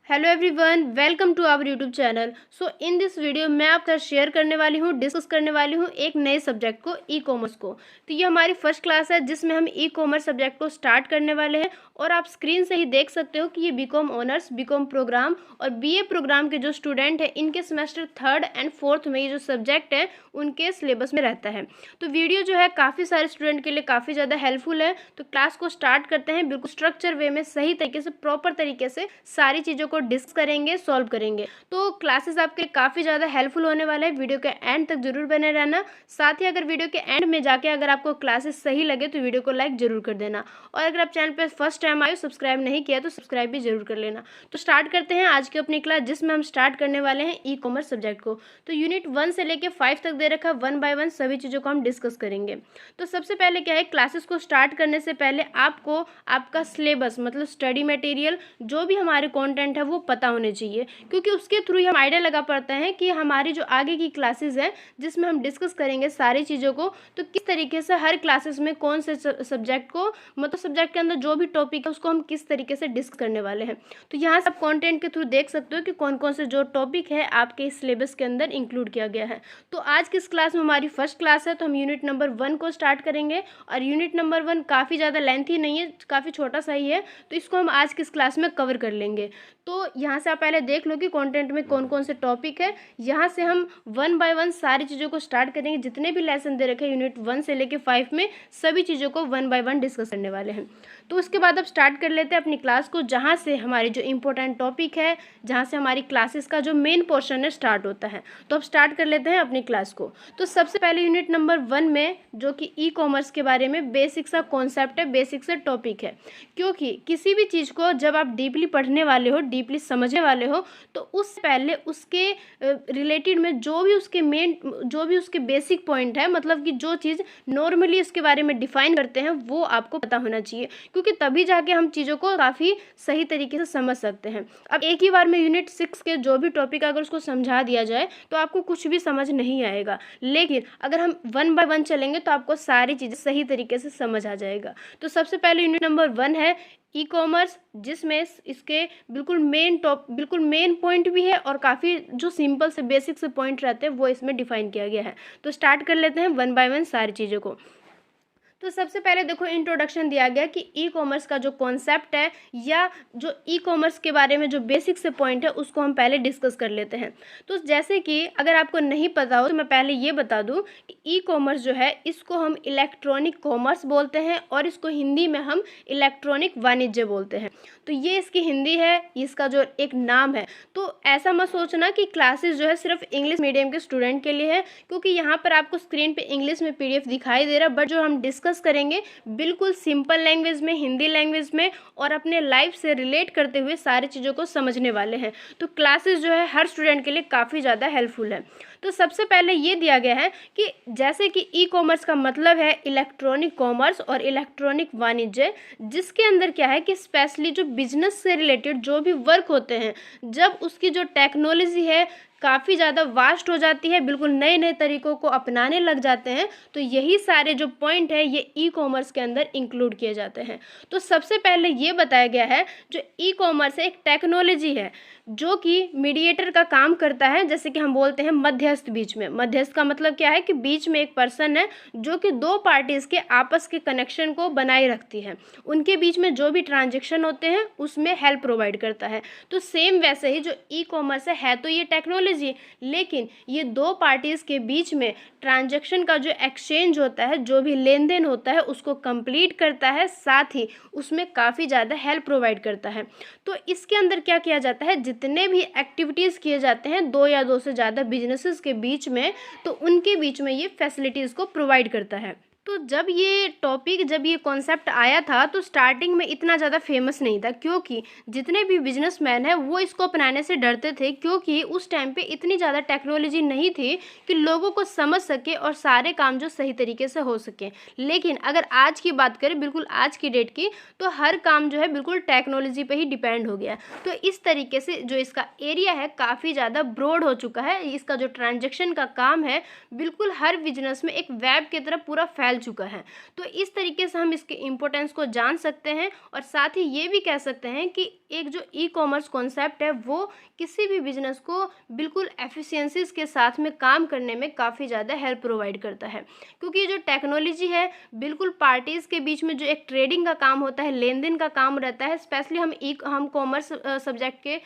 Hello everyone, welcome to our YouTube channel. So in this video मैं आपके साथ share करने वाली हूँ, डिस्कस करने वाली हूँ एक नए सब्जेक्ट को, ई कॉमर्स को। तो ये हमारी फर्स्ट क्लास है जिसमें हम ई कॉमर्स सब्जेक्ट को स्टार्ट करने वाले हैं। और आप स्क्रीन से ही देख सकते हो कि ये बीकॉम ऑनर्स, बीकॉम प्रोग्राम और बीए प्रोग्राम के जो स्टूडेंट हैं इनके सेमेस्टर 3rd एंड 4th में ये जो सब्जेक्ट है उनके सिलेबस में रहता है। तो वीडियो जो है काफ़ी सारे स्टूडेंट के लिए काफ़ी ज़्यादा हेल्पफुल है। तो क्लास को स्टार्ट करते हैं, बिल्कुल स्ट्रक्चर वे में, सही तरीके से, प्रॉपर तरीके से सारी चीज़ों को डिस्कस करेंगे, सॉल्व करेंगे। तो क्लासेस आपके काफ़ी ज़्यादा हेल्पफुल होने वाला है। वीडियो के एंड तक जरूर बने रहना। साथ ही अगर वीडियो के एंड में जाके अगर आपको क्लासेस सही लगे तो वीडियो को लाइक जरूर कर देना। और अगर आप चैनल पर फर्स्ट टाइम आए, सब्सक्राइब नहीं किया तो सब्सक्राइब भी जरूर कर लेना। तो स्टार्ट करते हैं आज की अपनी क्लास, जिसमें हम स्टार्ट करने वाले हैं ई कॉमर्स सब्जेक्ट को। तो यूनिट 1 से लेकर 5 तक दे रखा, 1 बाय 1 सभी चीज़ों को हम डिस्कस करेंगे। तो सबसे पहले क्या है, क्लासेस को स्टार्ट करने से पहले आपको आपका सिलेबस मतलब स्टडी मटेरियल जो भी हमारे कंटेंट है वो पता होने चाहिए, क्योंकि उसके थ्रू ही हम आइडिया लगा पाते हैं कि हमारी जो आगे की क्लासेस हैं जिसमें हम डिस्कस करेंगे सारी चीज़ों को, तो किस तरीके से हर क्लासेस में कौन से सब्जेक्ट को, मतलब सब्जेक्ट के अंदर जो भी टॉपिक है उसको हम किस तरीके से डिस्कस करने वाले हैं। तो यहाँ से आप कंटेंट के थ्रू देख सकते हो कि कौन कौन से जो टॉपिक है आपके सिलेबस के अंदर इंक्लूड किया गया है। तो आज की इस क्लास में हमारी फर्स्ट क्लास है, तो हम यूनिट नंबर 1 को स्टार्ट करेंगे। और यूनिट नंबर 1 काफ़ी ज़्यादा लेंथी नहीं है, काफ़ी छोटा सा ही है, तो इसको हम आज की इस क्लास में कवर कर लेंगे। तो यहाँ से आप पहले देख लो कि कंटेंट में कौन कौन से टॉपिक है। यहाँ से हम 1 बाय 1 सारी चीज़ों को स्टार्ट करेंगे। जितने भी लेसन दे रखे हैं यूनिट 1 से लेकर 5 में, सभी चीज़ों को 1 बाय 1 डिस्कस करने वाले हैं। तो उसके बाद अब स्टार्ट कर लेते हैं अपनी क्लास को, जहाँ से हमारी जो इंपॉर्टेंट टॉपिक है, जहाँ से हमारी क्लासेस का जो मेन पोर्शन है स्टार्ट होता है। तो अब स्टार्ट कर लेते हैं अपनी क्लास को। तो सबसे पहले यूनिट नंबर 1 में जो कि ई कॉमर्स के बारे में बेसिक सा कॉन्सेप्ट है, बेसिक सा टॉपिक है। क्योंकि किसी भी चीज़ को जब आप डीपली पढ़ने वाले हो, डीपली समझने वाले हो, तो उससे पहले उसके रिलेटेड में जो भी उसके बेसिक पॉइंट है, मतलब कि जो चीज़ नॉर्मली उसके बारे में डिफाइन करते हैं, वो आपको पता होना चाहिए, क्योंकि तभी जाके हम चीज़ों को काफ़ी सही तरीके से समझ सकते हैं। अब एक ही बार में यूनिट 6 के जो भी टॉपिक अगर उसको समझा दिया जाए तो आपको कुछ भी समझ नहीं आएगा, लेकिन अगर हम 1 बाय 1 चलेंगे तो आपको सारी चीज़ें सही तरीके से समझ आ जाएगा। तो सबसे पहले यूनिट नंबर 1 है ई कॉमर्स, जिसमें इसके बिल्कुल मेन पॉइंट भी है और काफ़ी जो सिंपल से बेसिक से पॉइंट रहते हैं वो इसमें डिफाइन किया गया है। तो स्टार्ट कर लेते हैं 1 बाय 1 सारी चीज़ों को। तो सबसे पहले देखो, इंट्रोडक्शन दिया गया कि ई कॉमर्स का जो कॉन्सेप्ट है या जो ई कॉमर्स के बारे में जो बेसिक से पॉइंट है उसको हम पहले डिस्कस कर लेते हैं। तो जैसे कि अगर आपको नहीं पता हो तो मैं पहले ये बता दूं कि ई कॉमर्स जो है इसको हम इलेक्ट्रॉनिक कॉमर्स बोलते हैं और इसको हिंदी में हम इलेक्ट्रॉनिक वाणिज्य बोलते हैं। तो ये इसकी हिंदी है, इसका जो एक नाम है। तो ऐसा मत सोचना कि क्लासेस जो है सिर्फ इंग्लिश मीडियम के स्टूडेंट के लिए है, क्योंकि यहाँ पर आपको स्क्रीन पे इंग्लिश में PDF दिखाई दे रहा है, बट जो हम डिस्कस करेंगे बिल्कुल सिंपल लैंग्वेज में, हिंदी लैंग्वेज में, और अपने लाइफ से रिलेट करते हुए सारी चीज़ों को समझने वाले हैं। तो क्लासेस जो है हर स्टूडेंट के लिए काफ़ी ज़्यादा हेल्पफुल है। तो सबसे पहले ये दिया गया है कि जैसे कि ई कॉमर्स का मतलब है इलेक्ट्रॉनिक कॉमर्स और इलेक्ट्रॉनिक वाणिज्य, जिसके अंदर क्या है कि स्पेशली जो बिजनेस से रिलेटेड जो भी वर्क होते हैं, जब उसकी जो टेक्नोलॉजी है काफ़ी ज़्यादा वास्ट हो जाती है, बिल्कुल नए नए तरीक़ों को अपनाने लग जाते हैं, तो यही सारे जो पॉइंट है ये ई कॉमर्स के अंदर इंक्लूड किए जाते हैं। तो सबसे पहले ये बताया गया है जो ई कॉमर्स है एक टेक्नोलॉजी है जो कि मीडिएटर का काम करता है। जैसे कि हम बोलते हैं मध्यस्थ, बीच में। मध्यस्थ का मतलब क्या है कि बीच में एक पर्सन है जो कि दो पार्टीज़ के आपस के कनेक्शन को बनाए रखती है, उनके बीच में जो भी ट्रांजेक्शन होते हैं उसमें हेल्प प्रोवाइड करता है। तो सेम वैसे ही जो ई कॉमर्स है तो ये टेक्नोलॉजी, लेकिन ये दो पार्टीज़ के बीच में ट्रांजैक्शन का जो एक्सचेंज होता है, जो भी लेन देन होता है, उसको कंप्लीट करता है, साथ ही उसमें काफ़ी ज़्यादा हेल्प प्रोवाइड करता है। तो इसके अंदर क्या किया जाता है, जितने भी एक्टिविटीज़ किए जाते हैं दो या दो से ज़्यादा बिजनेसेस के बीच में, तो उनके बीच में ये फैसिलिटीज़ को प्रोवाइड करता है। तो जब ये कॉन्सेप्ट आया था तो स्टार्टिंग में इतना ज़्यादा फेमस नहीं था, क्योंकि जितने भी बिजनेसमैन हैं वो इसको अपनाने से डरते थे, क्योंकि उस टाइम पे इतनी ज़्यादा टेक्नोलॉजी नहीं थी कि लोगों को समझ सके और सारे काम जो सही तरीके से हो सके। लेकिन अगर आज की बात करें, बिल्कुल आज की डेट की, तो हर काम जो है बिल्कुल टेक्नोलॉजी पे ही डिपेंड हो गया। तो इस तरीके से जो इसका एरिया है काफ़ी ज़्यादा ब्रॉड हो चुका है। इसका जो ट्रांजेक्शन का काम है बिल्कुल हर बिजनेस में एक वेब की तरह पूरा फैल चुका है। तो इस तरीके से हम इसके इम्पोर्टेंस को जान सकते हैं और साथ ही ये भी कह सकते हैं कि एक जो ई कॉमर्स कॉन्सेप्ट है वो किसी भी बिजनेस को बिल्कुल एफिशिएंसीज के साथ में काम करने में काफ़ी ज़्यादा हेल्प प्रोवाइड करता है, क्योंकि ये जो टेक्नोलॉजी है बिल्कुल पार्टीज़ के बीच में जो एक ट्रेडिंग का काम होता है, लेन देन का काम रहता है। स्पेशली हम कॉमर्स सब्जेक्ट के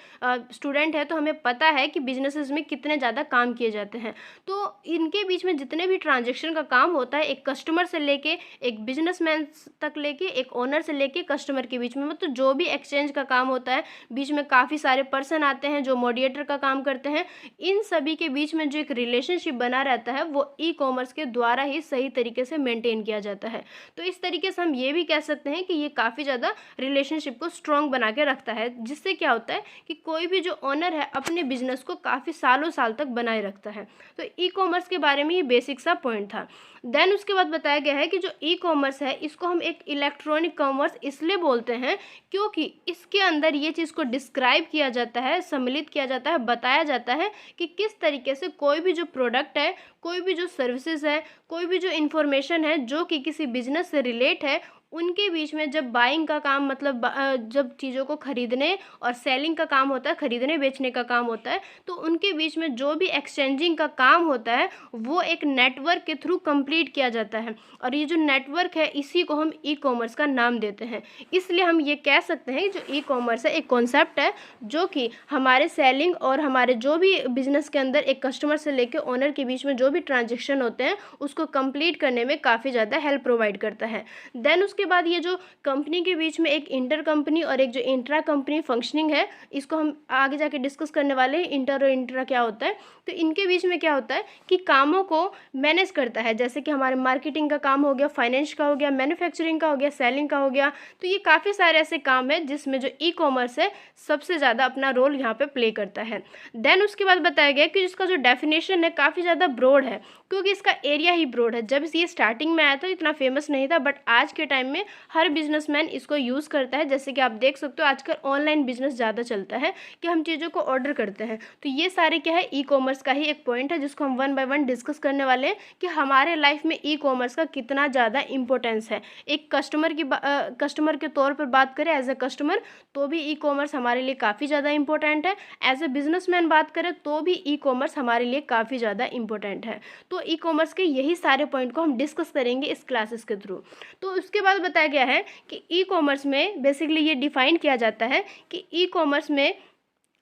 स्टूडेंट हैं, तो हमें पता है कि बिजनेसेस में कितने ज़्यादा काम किए जाते हैं। तो इनके बीच में जितने भी ट्रांजेक्शन का काम होता है, एक कस्टमर से लेके एक बिजनेसमैन तक लेके एक ओनर से लेके कस्टमर के बीच में, मतलब जो भी एक्सचेंज का काम होता है, बीच में काफ़ी सारे पर्सन आते हैं जो मॉडिएटर का काम करते हैं। इन सभी के बीच में जो एक रिलेशनशिप बना रहता है वो ई कॉमर्स के द्वारा ही सही तरीके से मेंटेन किया जाता है। तो इस तरीके से हम ये भी कह सकते हैं कि ये काफ़ी ज़्यादा रिलेशनशिप को स्ट्रॉन्ग बना के रखता है, जिससे क्या होता है कि कोई भी जो ओनर है अपने बिजनेस को काफ़ी सालों साल तक बनाए रखता है। तो ई कॉमर्स के बारे में ये बेसिक सा पॉइंट था। देन उसके बाद बताया गया है कि जो ई कॉमर्स है इसको हम एक इलेक्ट्रॉनिक कॉमर्स इसलिए बोलते हैं क्योंकि इसके अंदर ये चीज़ को डिस्क्राइब किया जाता है, सम्मिलित किया जाता है, बताया जाता है कि किस तरीके से कोई भी जो प्रोडक्ट है, कोई भी जो सर्विसेज है, कोई भी जो इन्फॉर्मेशन है जो कि किसी बिजनेस से रिलेट है, उनके बीच में जब बाइंग का काम, मतलब जब चीज़ों को खरीदने और सेलिंग का काम होता है, खरीदने बेचने का काम होता है, तो उनके बीच में जो भी एक्सचेंजिंग का काम होता है वो एक नेटवर्क के थ्रू कंप्लीट किया जाता है। और ये जो नेटवर्क है इसी को हम ई कॉमर्स का नाम देते हैं। इसलिए हम ये कह सकते हैं जो ई कॉमर्स है एक कॉन्सेप्ट है जो कि हमारे सेलिंग और हमारे जो भी बिजनेस के अंदर एक कस्टमर से लेकर ओनर के बीच में जो भी ट्रांजेक्शन होते हैं उसको कंप्लीट करने में काफ़ी ज़्यादा हेल्प प्रोवाइड करता है। देन उसके बाद ये जो कंपनी के बीच में एक इंटर कंपनी और एक जो इंट्रा कंपनी फंक्शनिंग है, इसको हम आगे जाके डिस्कस करने वाले हैं, इंटर और इंट्रा क्या होता है। तो इनके बीच में क्या होता है कि कामों को मैनेज करता है, जैसे कि हमारे मार्केटिंग का काम हो गया, फाइनेंस का हो गया, मैन्युफैक्चरिंग का हो गया, सेलिंग का हो गया। तो ये काफ़ी सारे ऐसे काम है जिसमें जो ई कॉमर्स है सबसे ज़्यादा अपना रोल यहाँ पे प्ले करता है। देन उसके बाद बताया गया कि इसका जो डेफिनेशन है काफ़ी ज़्यादा ब्रॉड है, क्योंकि इसका एरिया ही ब्रॉड है। जब ये स्टार्टिंग में आया था इतना फेमस नहीं था, बट आज के टाइम में हर बिजनेसमैन इसको यूज़ करता है। जैसे कि आप देख सकते हो आजकल ऑनलाइन बिजनेस ज़्यादा चलता है कि हम चीज़ों को ऑर्डर करते हैं। तो ये सारे क्या है, ई कॉमर्स का ही एक पॉइंट है जिसको हम वन बाय वन डिस्कस करने वाले हैं कि हमारे लाइफ में ई कॉमर्स का कितना ज़्यादा इंपॉर्टेंस है। एक कस्टमर के तौर पर बात करें, एज ए कस्टमर, तो भी ई कॉमर्स हमारे लिए काफ़ी ज़्यादा इंपॉर्टेंट है। एज ए बिजनेसमैन बात करें तो भी ई कॉमर्स हमारे लिए काफ़ी ज़्यादा इंपॉर्टेंट है। तो ई कॉमर्स के यही सारे पॉइंट को हम डिस्कस करेंगे इस क्लासेस के थ्रू। तो उसके बाद बताया गया है कि ई कॉमर्स में बेसिकली ये डिफाइन किया जाता है कि ई कॉमर्स में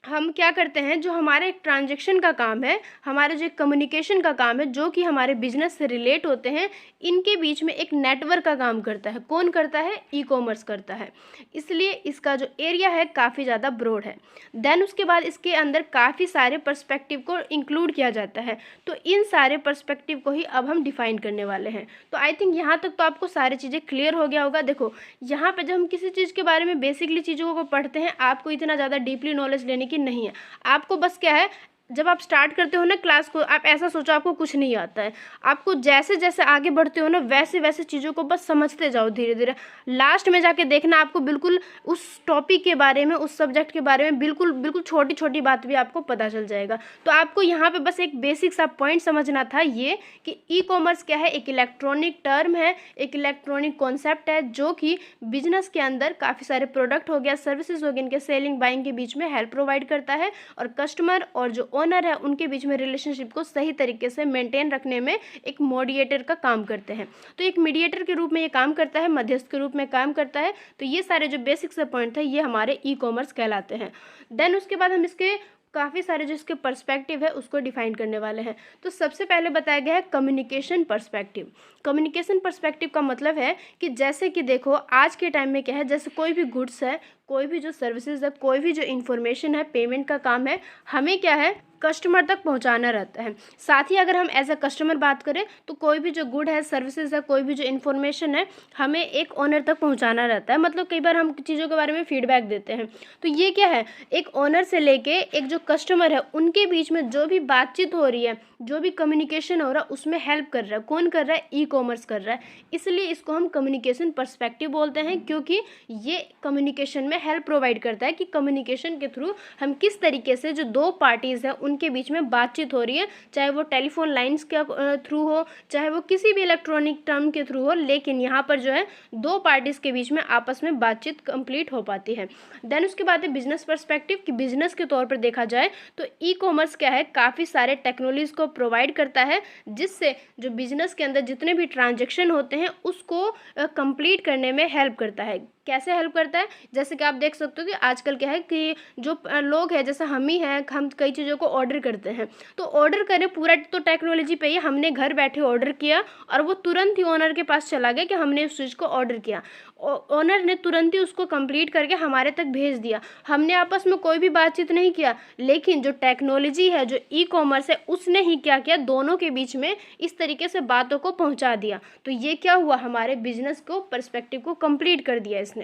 हम क्या करते हैं, जो हमारा एक ट्रांजैक्शन का काम है, हमारे जो कम्युनिकेशन का काम है, जो कि हमारे बिजनेस से रिलेट होते हैं, इनके बीच में एक नेटवर्क का काम करता है। कौन करता है? ई कॉमर्स करता है। इसलिए इसका जो एरिया है काफ़ी ज़्यादा ब्रॉड है। देन उसके बाद इसके अंदर काफ़ी सारे पर्सपेक्टिव को इंक्लूड किया जाता है। तो इन सारे पर्सपेक्टिव को ही अब हम डिफाइन करने वाले हैं। तो आई थिंक यहाँ तक तो आपको सारी चीज़ें क्लियर हो गया होगा। देखो यहाँ पर जब हम किसी चीज़ के बारे में बेसिकली चीज़ों को पढ़ते हैं, आपको इतना ज़्यादा डीपली नॉलेज लेने की नहीं है। आपको बस क्या है, जब आप स्टार्ट करते हो ना क्लास को, आप ऐसा सोचो आपको कुछ नहीं आता है। आपको जैसे जैसे आगे बढ़ते हो ना वैसे वैसे चीज़ों को बस समझते जाओ धीरे धीरे। लास्ट में जाके देखना आपको बिल्कुल उस टॉपिक के बारे में, उस सब्जेक्ट के बारे में बिल्कुल बिल्कुल छोटी छोटी बात भी आपको पता चल जाएगा। तो आपको यहाँ पे बस एक बेसिक सा पॉइंट समझना था ये कि ई कॉमर्स क्या है, एक इलेक्ट्रॉनिक टर्म है, एक इलेक्ट्रॉनिक कॉन्सेप्ट है जो कि बिजनेस के अंदर काफ़ी सारे प्रोडक्ट हो गया, सर्विसेज हो गए, इनके सेलिंग बाइंग के बीच में हेल्प प्रोवाइड करता है, और कस्टमर और जो ओनर है उनके बीच में रिलेशनशिप को सही तरीके से मेंटेन रखने में एक मीडिएटर का काम करते हैं। तो एक मीडिएटर के रूप में ये काम करता है, मध्यस्थ के रूप में काम करता है। तो ये सारे जो बेसिक से पॉइंट थे ये हमारे ई कॉमर्स कहलाते हैं। देन उसके बाद हम इसके काफ़ी सारे जो इसके पर्सपेक्टिव है उसको डिफाइन करने वाले हैं। तो सबसे पहले बताया गया है कम्युनिकेशन पर्सपेक्टिव। कम्युनिकेशन पर्सपेक्टिव का मतलब है कि जैसे कि देखो आज के टाइम में क्या है, जैसे कोई भी गुड्स है, कोई भी जो सर्विसेज है, कोई भी जो इन्फॉर्मेशन है, पेमेंट का काम है, हमें क्या है कस्टमर तक पहुंचाना रहता है। साथ ही अगर हम एज अ कस्टमर बात करें तो कोई भी जो गुड है, सर्विसेज है, कोई भी जो इन्फॉर्मेशन है, हमें एक ओनर तक पहुंचाना रहता है। मतलब कई बार हम चीज़ों के बारे में फीडबैक देते हैं। तो ये क्या है, एक ओनर से लेके एक जो कस्टमर है उनके बीच में जो भी बातचीत हो रही है, जो भी कम्युनिकेशन हो रहा है, उसमें हेल्प कर रहा है। कौन कर रहा है? ई कॉमर्स कर रहा है। इसलिए इसको हम कम्युनिकेशन पर्सपेक्टिव बोलते हैं, क्योंकि ये कम्युनिकेशन में हेल्प प्रोवाइड करता है कि कम्युनिकेशन के थ्रू हम किस तरीके से जो दो पार्टीज़ हैं उनके बीच में बातचीत हो रही है, चाहे वो टेलीफोन लाइंस के थ्रू हो, चाहे वो किसी भी इलेक्ट्रॉनिक टर्म के थ्रू हो, लेकिन यहाँ पर जो है दो पार्टीज़ के बीच में आपस में बातचीत कंप्लीट हो पाती है। देन उसके बाद है बिजनेस पर्सपेक्टिव, कि बिजनेस के तौर पर देखा जाए तो ई कॉमर्स क्या है, काफ़ी सारे टेक्नोलॉजीज़ को प्रोवाइड करता है, जिससे जो बिजनेस के अंदर जितने भी ट्रांजेक्शन होते हैं उसको कंप्लीट करने में हेल्प करता है। कैसे हेल्प करता है, जैसे कि आप देख सकते हो कि आजकल क्या है कि जो लोग हैं, जैसे हम ही हैं, हम कई चीज़ों को ऑर्डर करते हैं, तो ऑर्डर करें पूरा तो टेक्नोलॉजी पे ही, हमने घर बैठे ऑर्डर किया और वो तुरंत ही ओनर के पास चला गया कि हमने उस चीज़ को ऑर्डर किया, ओनर ने तुरंत ही उसको कंप्लीट करके हमारे तक भेज दिया, हमने आपस में कोई भी बातचीत नहीं किया। लेकिन जो टेक्नोलॉजी है, जो ई कॉमर्स है, उसने ही क्या किया, दोनों के बीच में इस तरीके से बातों को पहुंचा दिया। तो ये क्या हुआ, हमारे बिजनेस को पर्सपेक्टिव को कंप्लीट कर दिया इसने।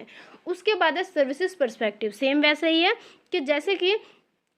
उसके बाद है सर्विसेज पर्सपेक्टिव, सेम वैसे ही है कि जैसे कि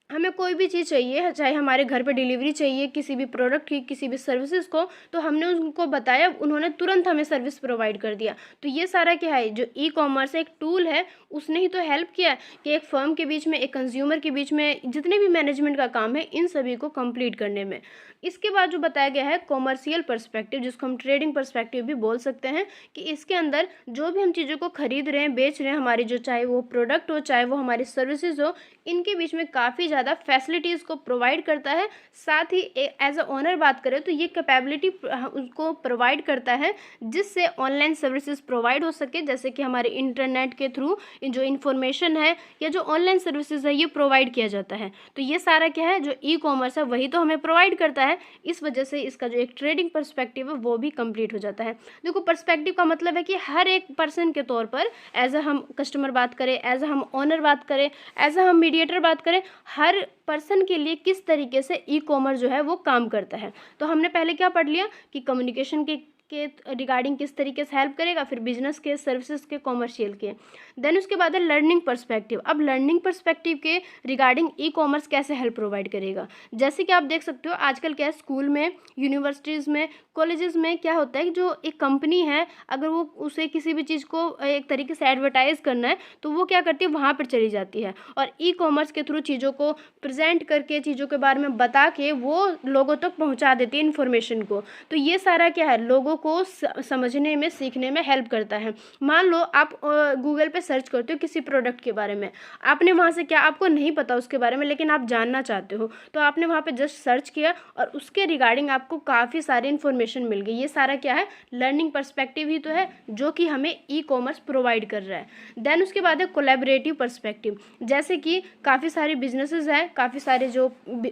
हमें कोई भी चीज़ चाहिए, चाहे हमारे घर पे डिलीवरी चाहिए किसी भी प्रोडक्ट की, किसी भी सर्विसेज को, तो हमने उनको बताया, उन्होंने तुरंत हमें सर्विस प्रोवाइड कर दिया। तो ये सारा क्या है, जो ई कॉमर्स एक टूल है, उसने ही तो हेल्प किया कि एक फर्म के बीच में, एक कंज्यूमर के बीच में जितने भी मैनेजमेंट का काम है, इन सभी को कंप्लीट करने में। इसके बाद जो बताया गया है कॉमर्शियल पर्सपेक्टिव, जिसको हम ट्रेडिंग पर्सपेक्टिव भी बोल सकते हैं, कि इसके अंदर जो भी हम चीज़ों को खरीद रहे हैं, बेच रहे हैं, हमारी जो चाहे वो प्रोडक्ट हो, चाहे वो हमारी सर्विसेज हो, इनके बीच में काफ़ी ज़्यादा फैसिलिटीज़ को प्रोवाइड करता है। साथ ही एज अ ओनर बात करें तो ये कैपेबिलिटी उसको प्रोवाइड करता है, जिससे ऑनलाइन सर्विसेज प्रोवाइड हो सके, जैसे कि हमारे इंटरनेट के थ्रू जो इन्फॉर्मेशन है या जो ऑनलाइन सर्विसेज है, ये प्रोवाइड किया जाता है। तो ये सारा क्या है, जो ई कॉमर्स है वही तो हमें प्रोवाइड करता है। इस वजह से इसका जो एक ट्रेडिंग पर्सपेक्टिव है वो भी कंप्लीट हो जाता है। देखो, पर्सपेक्टिव का मतलब है कि हर एक पर्सन के तौर पर, एज अ हम कस्टमर बात करें, एज अ हम ओनर बात करें, एज अ हम मीडिएटर बात करें, हर पर्सन के लिए किस तरीके से ई कॉमर्स जो है वो काम करता है। तो हमने पहले क्या पढ़ लिया कि कम्युनिकेशन के रिगार्डिंग किस तरीके से हेल्प करेगा, फिर बिजनेस के, सर्विसेज के, कॉमर्शियल के। देन उसके बाद है लर्निंग पर्सपेक्टिव। अब लर्निंग पर्सपेक्टिव के रिगार्डिंग ई कॉमर्स कैसे हेल्प प्रोवाइड करेगा, जैसे कि आप देख सकते हो आजकल क्या है, स्कूल में, यूनिवर्सिटीज़ में, कॉलेजेस में क्या होता है कि जो एक कंपनी है, अगर वो उसे किसी भी चीज़ को एक तरीके से एडवर्टाइज़ करना है, तो वो क्या करती है, वहाँ पर चली जाती है और ई कॉमर्स के थ्रू चीज़ों को प्रेजेंट करके, चीज़ों के बारे में बता के वो लोगों तक पहुँचा देती है इन्फॉर्मेशन को। तो ये सारा क्या है, लोगों को समझने में, सीखने में हेल्प करता है। मान लो आप गूगल पे सर्च करते हो किसी प्रोडक्ट के बारे में, आपने वहाँ से क्या, आपको नहीं पता उसके बारे में, लेकिन आप जानना चाहते हो, तो आपने वहाँ पे जस्ट सर्च किया और उसके रिगार्डिंग आपको काफ़ी सारी इन्फॉर्मेशन मिल गई। ये सारा क्या है, लर्निंग पर्सपेक्टिव ही तो है, जो कि हमें ई कॉमर्स प्रोवाइड कर रहा है। देन उसके बाद है कोलैबोरेटिव पर्सपेक्टिव, जैसे कि काफ़ी सारे बिजनेसेस हैं, काफ़ी सारे जो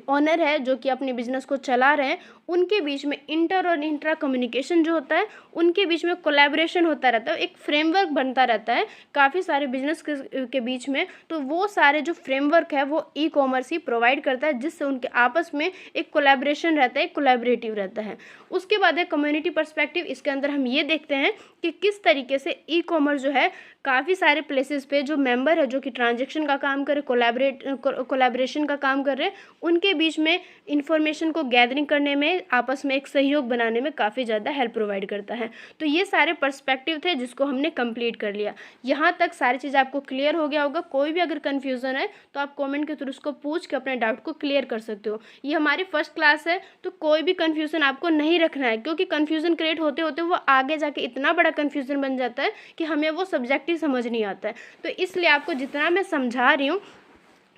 ओनर है जो कि अपने बिजनेस को चला रहे हैं, उनके बीच में इंटर और इंट्रा कम्युनिकेशन जो होता है, उनके बीच में कोलैबोरेशन होता रहता है, एक फ्रेमवर्क बनता रहता है काफ़ी सारे बिजनेस के बीच में। तो वो सारे जो फ्रेमवर्क है वो ई कॉमर्स ही प्रोवाइड करता है, जिससे उनके आपस में एक कोलैबोरेशन रहता है, कोलैबोरेटिव रहता है। उसके बाद है कम्युनिटी पर्सपेक्टिव। इसके अंदर हम ये देखते हैं कि किस तरीके से ई कॉमर्स जो है काफ़ी सारे प्लेसेस पे जो मेंबर है, जो कि ट्रांजेक्शन का काम करे, कोलैबोरेशन का काम कर रहे हैं, उनके बीच में इंफॉर्मेशन को गैदरिंग करने में, आपस में एक सहयोग बनाने में काफ़ी ज़्यादा हेल्प प्रोवाइड करता है। तो ये सारे पर्सपेक्टिव थे जिसको हमने कंप्लीट कर लिया। यहाँ तक सारी चीज़ आपको क्लियर हो गया होगा। कोई भी अगर कन्फ्यूज़न है तो आप कमेंट के थ्रू उसको पूछ के अपने डाउट को क्लियर कर सकते हो। ये हमारी फर्स्ट क्लास है, तो कोई भी कन्फ्यूज़न आपको नहीं रखना है, क्योंकि कन्फ्यूज़न क्रिएट होते होते वो आगे जाके इतना बड़ा कन्फ्यूज़न बन जाता है कि हमें वो सब्जेक्ट ही समझ नहीं आता है। तो इसलिए आपको जितना मैं समझा रही हूँ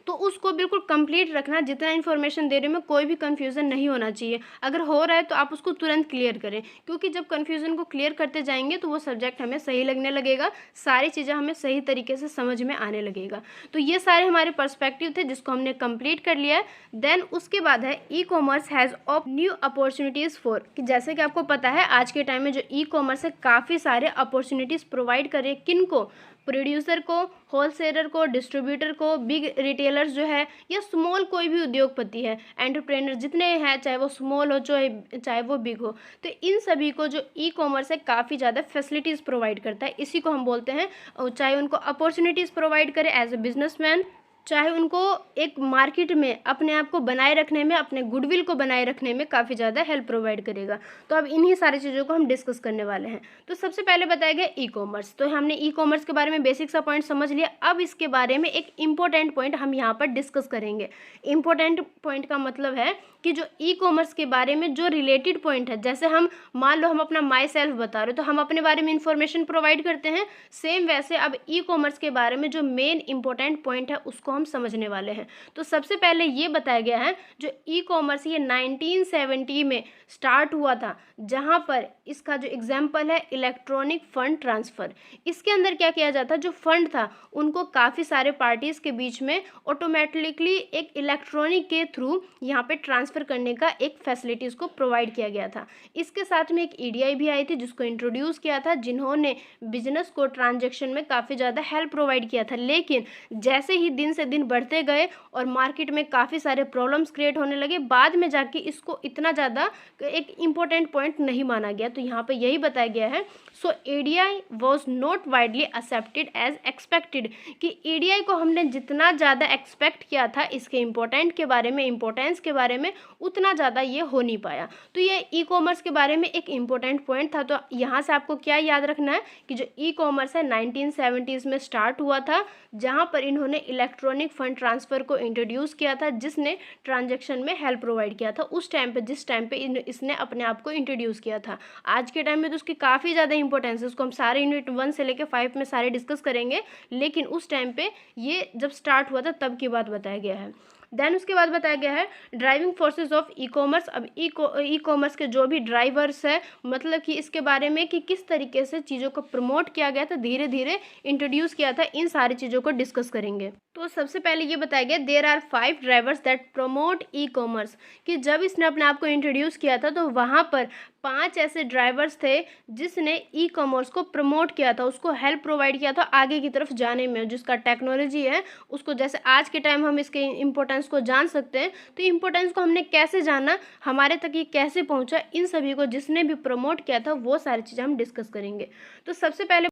तो उसको बिल्कुल कंप्लीट रखना, जितना इन्फॉर्मेशन दे रही हूँ मैं, कोई भी कन्फ्यूज़न नहीं होना चाहिए। अगर हो रहा है तो आप उसको तुरंत क्लियर करें, क्योंकि जब कन्फ्यूज़न को क्लियर करते जाएंगे तो वो सब्जेक्ट हमें सही लगने लगेगा, सारी चीज़ें हमें सही तरीके से समझ में आने लगेगा। तो ये सारे हमारे पर्सपेक्टिव थे जिसको हमने कंप्लीट कर लिया है। देन उसके बाद है e commerce has new opportunities for, कि जैसे कि आपको पता है आज के टाइम में जो ई कॉमर्स है काफ़ी सारे अपॉर्चुनिटीज़ प्रोवाइड कर रहे हैं। किन को? प्रोड्यूसर को, होलसेलर को, डिस्ट्रीब्यूटर को, बिग रिटेलर्स जो है, या स्मॉल कोई भी उद्योगपति है, एंटरप्रेनर जितने हैं, चाहे वो स्मॉल हो चाहे वो बिग हो, तो इन सभी को जो ई कॉमर्स है काफ़ी ज़्यादा फैसिलिटीज़ प्रोवाइड करता है। इसी को हम बोलते हैं, चाहे उनको अपॉर्चुनिटीज़ प्रोवाइड करे एज ए बिजनेसमैन, चाहे उनको एक मार्केट में अपने आप को बनाए रखने में, अपने गुडविल को बनाए रखने में काफ़ी ज़्यादा हेल्प प्रोवाइड करेगा। तो अब इन्हीं सारी चीज़ों को हम डिस्कस करने वाले हैं। तो सबसे पहले बताया गया ई कॉमर्स। तो हमने ई कॉमर्स के बारे में बेसिक सा पॉइंट समझ लिया। अब इसके बारे में एक इम्पोर्टेंट पॉइंट हम यहाँ पर डिस्कस करेंगे। इम्पोर्टेंट पॉइंट का मतलब है कि जो ई कॉमर्स के बारे में जो रिलेटेड पॉइंट है, जैसे हम मान लो हम अपना माई सेल्फ बता रहे हो तो हम अपने बारे में इंफॉर्मेशन प्रोवाइड करते हैं, सेम वैसे अब ई कॉमर्स के बारे में जो मेन इंपॉर्टेंट पॉइंट है उसको हम समझने वाले हैं। तो सबसे पहले ये बताया गया है जो ई कॉमर्स ये 1970 में स्टार्ट हुआ था, जहाँ पर इसका जो एग्जाम्पल है इलेक्ट्रॉनिक फंड ट्रांसफ़र। इसके अंदर क्या किया जाता, जो फंड था उनको काफ़ी सारे पार्टीज़ के बीच में ऑटोमेटिकली एक इलेक्ट्रॉनिक के थ्रू यहाँ पे ट्रांसफ़र करने का एक फैसिलिटीज़ को प्रोवाइड किया गया था। इसके साथ में एक ईडीआई भी आई थी जिसको इंट्रोड्यूस किया था, जिन्होंने बिजनेस को ट्रांजैक्शन में काफ़ी ज़्यादा हेल्प प्रोवाइड किया था। लेकिन जैसे ही दिन से दिन बढ़ते गए और मार्केट में काफ़ी सारे प्रॉब्लम्स क्रिएट होने लगे, बाद में जाके इसको इतना ज़्यादा एक इम्पोर्टेंट पॉइंट नहीं माना गया। तो यहाँ पे यही बताया गया है, so EDI was not widely accepted as expected, कि ईडीआई को हमने जितना ज़्यादा एक्सपेक्ट किया था इसके इम्पोर्टेंट के बारे में, इम्पोर्टेंस के बारे में, उतना ज़्यादा ये हो नहीं पाया। तो ये ई कॉमर्स के बारे में एक इम्पोर्टेंट पॉइंट था। तो यहाँ से आपको क्या याद रखना है कि जो ई कॉमर्स है 1970s में स्टार्ट हुआ था, जहाँ पर इन्होंने इलेक्ट्रॉनिक फंड ट्रांसफ़र को इंट्रोड्यूस किया था, जिसने ट्रांजैक्शन में हेल्प प्रोवाइड किया था उस टाइम पे, जिस टाइम पे इसने अपने आप को इंट्रोड्यूस किया था। आज के टाइम में तो उसकी काफ़ी ज़्यादा इंपॉर्टेंस है, उसको हम सारे यूनिट 1 से लेकर 5 में सारे डिस्कस करेंगे, लेकिन उस टाइम पे ये जब स्टार्ट हुआ था तब की बात बताया गया है। देन उसके बाद बताया गया है driving forces of e commerce. अब ई कॉमर्स के जो भी ड्राइवर्स है, मतलब कि इसके बारे में कि किस तरीके से चीज़ों को प्रमोट किया गया था, धीरे धीरे इंट्रोड्यूस किया था, इन सारी चीज़ों को डिस्कस करेंगे। तो सबसे पहले ये बताया गया there are 5 drivers that promote e commerce, कि जब इसने अपने आप को इंट्रोड्यूस किया था तो वहाँ पर 5 ऐसे ड्राइवर्स थे जिसने ई कॉमर्स को प्रमोट किया था, उसको हेल्प प्रोवाइड किया था आगे की तरफ जाने में। जिसका टेक्नोलॉजी है उसको, जैसे आज के टाइम हम इसके इम्पोर्टेंस को जान सकते हैं, तो इम्पोर्टेंस को हमने कैसे जाना, हमारे तक ये कैसे पहुंचा, इन सभी को जिसने भी प्रमोट किया था वो सारी चीज़ें हम डिस्कस करेंगे। तो सबसे पहले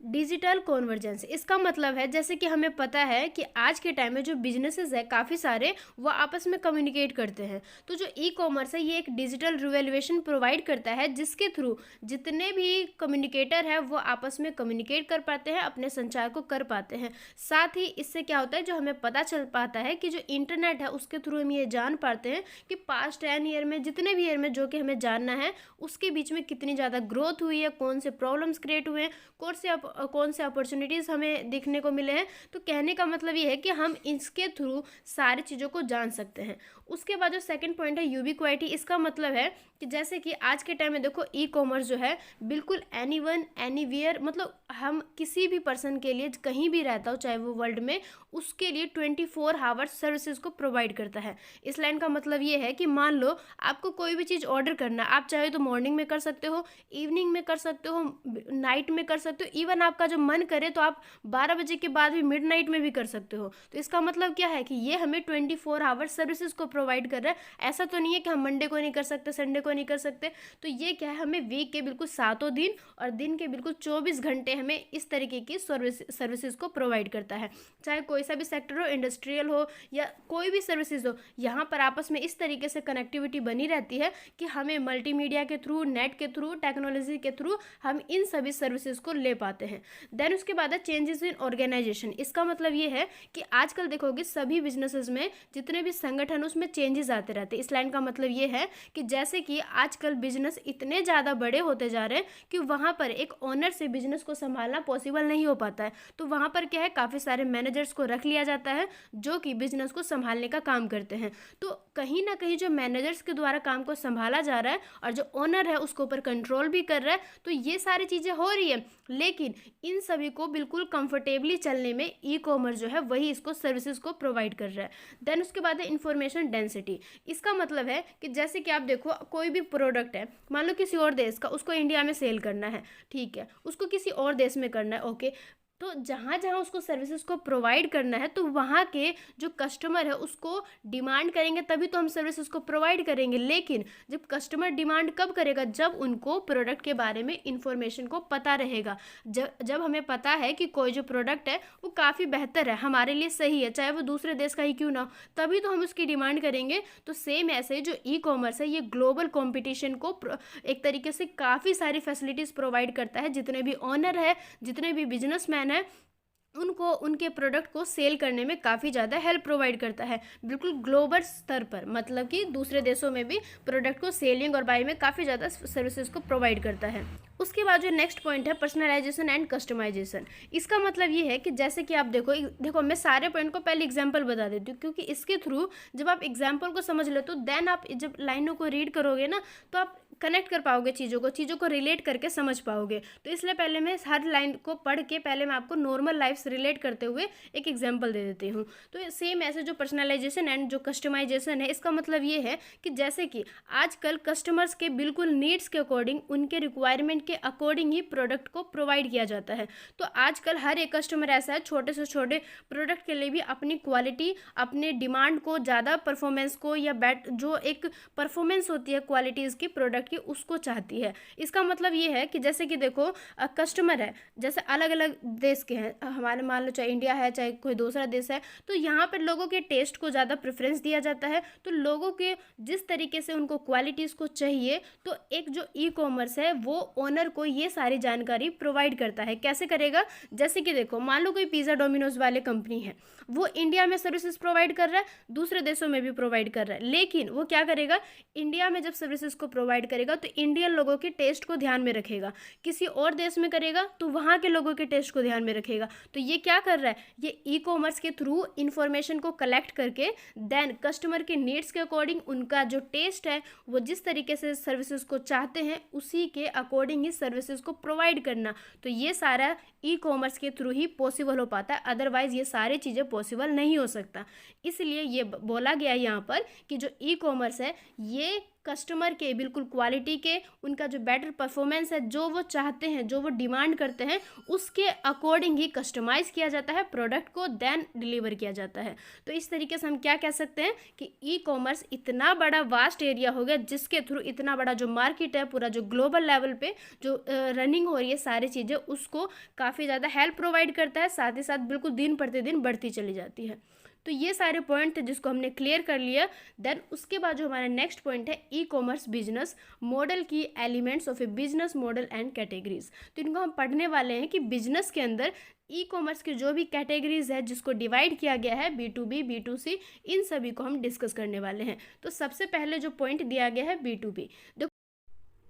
डिजिटल कॉन्वर्जेंस, इसका मतलब है जैसे कि हमें पता है कि आज के टाइम में जो बिजनेसेस है काफ़ी सारे वो आपस में कम्युनिकेट करते हैं। तो जो ई कॉमर्स है ये एक डिजिटल रिवोल्यूशन प्रोवाइड करता है, जिसके थ्रू जितने भी कम्युनिकेटर है वो आपस में कम्युनिकेट कर पाते हैं, अपने संचार को कर पाते हैं। साथ ही इससे क्या होता है, जो हमें पता चल पाता है कि जो इंटरनेट है उसके थ्रू हम ये जान पाते हैं कि पास्ट 10 ईयर में, जितने भी ईयर में जो कि हमें जानना है, उसके बीच में कितनी ज़्यादा ग्रोथ हुई है, कौन से प्रॉब्लम्स क्रिएट हुए हैं, कौन से अपॉर्चुनिटीज़ हमें देखने को मिले हैं। तो कहने का मतलब ये है कि हम इसके थ्रू सारी चीज़ों को जान सकते हैं। उसके बाद जो सेकंड पॉइंट है यूबिक्विटी, इसका मतलब है कि जैसे कि आज के टाइम में देखो ई कॉमर्स जो है बिल्कुल एनीवन एनीवेयर, मतलब हम किसी भी पर्सन के लिए कहीं भी रहता हो चाहे वो वर्ल्ड में, उसके लिए 24 आवर्स सर्विसेज को प्रोवाइड करता है। इस लाइन का मतलब ये है कि मान लो आपको कोई भी चीज़ ऑर्डर करना, आप चाहे तो मॉर्निंग में कर सकते हो, इवनिंग में कर सकते हो, नाइट में कर सकते हो, इवन आपका जो मन करे तो आप 12 बजे के बाद भी मिडनाइट में भी कर सकते हो। तो इसका मतलब क्या है कि ये हमें 24 आवर्स सर्विसेज को प्रोवाइड कर रहा है। ऐसा तो नहीं है कि हम मंडे को नहीं कर सकते, संडे को नहीं कर सकते। तो ये क्या है, हमें वीक के बिल्कुल 7 दिन और दिन के बिल्कुल 24 घंटे हमें इस तरीके की सर्विसेज को प्रोवाइड करता है। चाहे कोई सा भी सेक्टर हो, इंडस्ट्रियल हो या कोई भी सर्विसेज हो, यहाँ पर आपस में इस तरीके से कनेक्टिविटी बनी रहती है कि हमें मल्टीमीडिया के थ्रू, नेट के थ्रू, टेक्नोलॉजी के थ्रू हम इन सभी सर्विसेज को ले पाते हैं। देन उसके बाद है चेंजेस इन ऑर्गेनाइजेशन। इसका मतलब ये है कि आजकल देखोगे सभी बिजनेसेस में जितने भी संगठन उसमें चेंजेस आते रहते हैं। इस लाइन का मतलब ये है कि जैसे कि आजकल बिजनेस इतने ज़्यादा बड़े होते जा रहे हैं कि वहाँ पर एक ओनर से बिजनेस को संभालना पॉसिबल नहीं हो पाता है। तो वहाँ पर क्या है, काफ़ी सारे मैनेजर्स को रख लिया जाता है जो कि बिजनेस को संभालने का काम करते हैं। तो कहीं ना कहीं जो मैनेजर्स के द्वारा काम को संभाला जा रहा है और जो ओनर है उसके ऊपर कंट्रोल भी कर रहा है। तो ये सारी चीज़ें हो रही है, लेकिन इन सभी को बिल्कुल कंफर्टेबली चलने में ई कॉमर्स जो है वही इसको सर्विसेज को प्रोवाइड कर रहा है। देन उसके बाद है इंफॉर्मेशन डेंसिटी। इसका मतलब है कि जैसे कि आप देखो कोई भी प्रोडक्ट है, मान लो किसी और देश का, उसको इंडिया में सेल करना है, ठीक है, उसको किसी और देश में करना है, ओके, तो जहाँ जहाँ उसको सर्विसेज को प्रोवाइड करना है तो वहाँ के जो कस्टमर है उसको डिमांड करेंगे, तभी तो हम सर्विसेज को प्रोवाइड करेंगे। लेकिन जब कस्टमर डिमांड कब करेगा, जब उनको प्रोडक्ट के बारे में इंफॉर्मेशन को पता रहेगा। जब हमें पता है कि कोई जो प्रोडक्ट है वो काफ़ी बेहतर है, हमारे लिए सही है, चाहे वो दूसरे देश का ही क्यों ना हो, तभी तो हम उसकी डिमांड करेंगे। तो सेम ऐसे जो ई कॉमर्स है ये ग्लोबल कंपटीशन को एक तरीके से काफ़ी सारी फैसिलिटीज़ प्रोवाइड करता है। जितने भी ऑनर है, जितने भी बिजनेसमैन है, उनको उनके प्रोडक्ट को सेल करने में काफ़ी ज़्यादा हेल्प प्रोवाइड करता है, बिल्कुल ग्लोबल स्तर पर, मतलब कि दूसरे देशों में भी प्रोडक्ट को सेलिंग और बाई में काफ़ी ज़्यादा सर्विसेज को प्रोवाइड करता है। उसके बाद जो नेक्स्ट पॉइंट है पर्सनलाइजेशन एंड कस्टमाइजेशन। इसका मतलब ये है कि जैसे कि आप देखो मैं सारे पॉइंट को पहले एग्जांपल बता देती हूँ, क्योंकि इसके थ्रू जब आप एग्जांपल को समझ लेते हो देन आप जब लाइनों को रीड करोगे ना तो आप कनेक्ट कर पाओगे, चीज़ों को रिलेट करके समझ पाओगे। तो इसलिए पहले मैं हर लाइन को पढ़ के पहले मैं आपको नॉर्मल लाइफ से रिलेट करते हुए एक एग्जांपल दे देती हूँ। तो सेम ऐसे जो पर्सनलाइजेशन एंड जो कस्टमाइजेशन है, इसका मतलब ये है कि जैसे कि आजकल कस्टमर्स के बिल्कुल नीड्स के अकॉर्डिंग, उनके रिक्वायरमेंट के अकॉर्डिंग ही प्रोडक्ट को प्रोवाइड किया जाता है। तो आजकल हर एक कस्टमर ऐसा है, छोटे से छोटे प्रोडक्ट के लिए भी अपनी क्वालिटी, अपने डिमांड को, ज़्यादा परफॉर्मेंस को, या जो एक परफॉर्मेंस होती है क्वालिटीज़ की प्रोडक्ट की, उसको चाहती है। इसका मतलब ये है कि जैसे कि देखो कस्टमर है, जैसे अलग अलग देश के हैं, हमारे मान लो चाहे इंडिया है चाहे कोई दूसरा देश है, तो यहाँ पर लोगों के टेस्ट को ज़्यादा प्रेफरेंस दिया जाता है। तो लोगों के जिस तरीके से उनको क्वालिटीज़ को चाहिए, तो एक जो ई कॉमर्स है वो ओनर को ये सारी जानकारी प्रोवाइड करता है। कैसे करेगा, जैसे कि देखो मान लो कोई पिज़्ज़ा डोमिनोज वाले कंपनी है, वो इंडिया में सर्विसेज प्रोवाइड कर रहा है, दूसरे देशों में भी प्रोवाइड कर रहा है, लेकिन वो क्या करेगा, इंडिया में जब सर्विसेज को प्रोवाइड करेगा तो इंडियन लोगों के टेस्ट को ध्यान में रखेगा। किसी और देश में करेगा तो वहाँ के लोगों के टेस्ट को ध्यान में रखेगा। तो ये क्या कर रहा है, ये ई कॉमर्स के थ्रू इंफॉर्मेशन को कलेक्ट करके देन कस्टमर के नीड्स के अकॉर्डिंग, उनका जो टेस्ट है वो जिस तरीके से सर्विसेज को चाहते हैं उसी के अकॉर्डिंग ही सर्विसेज को प्रोवाइड करना। तो ये सारा ई कॉमर्स के थ्रू ही पॉसिबल हो पाता है, अदरवाइज ये सारी चीज़ें पॉसिबल नहीं हो सकता। इसलिए ये बोला गया है यहाँ पर कि जो ई कॉमर्स है ये कस्टमर के बिल्कुल क्वालिटी के, उनका जो बेटर परफॉर्मेंस है, जो वो चाहते हैं, जो वो डिमांड करते हैं, उसके अकॉर्डिंग ही कस्टमाइज़ किया जाता है प्रोडक्ट को, देन डिलीवर किया जाता है। तो इस तरीके से हम क्या कह सकते हैं कि ई कॉमर्स इतना बड़ा वास्ट एरिया हो गया, जिसके थ्रू इतना बड़ा जो मार्केट है, पूरा जो ग्लोबल लेवल पे जो रनिंग हो रही है सारी चीज़ें, उसको काफ़ी ज़्यादा हेल्प प्रोवाइड करता है, साथ ही साथ बिल्कुल दिन प्रतिदिन बढ़ती चली जाती है। तो ये सारे पॉइंट थे जिसको हमने क्लियर कर लिया। देन उसके बाद जो हमारा नेक्स्ट पॉइंट है ई कॉमर्स बिजनेस मॉडल की elements of A business model and categories. तो इनको हम पढ़ने वाले हैं कि बिजनेस के अंदर ई कॉमर्स की जो भी कैटेगरीज है जिसको डिवाइड किया गया है B2B B2C, इन सभी को हम डिस्कस करने वाले हैं। तो सबसे पहले जो पॉइंट दिया गया है B2B,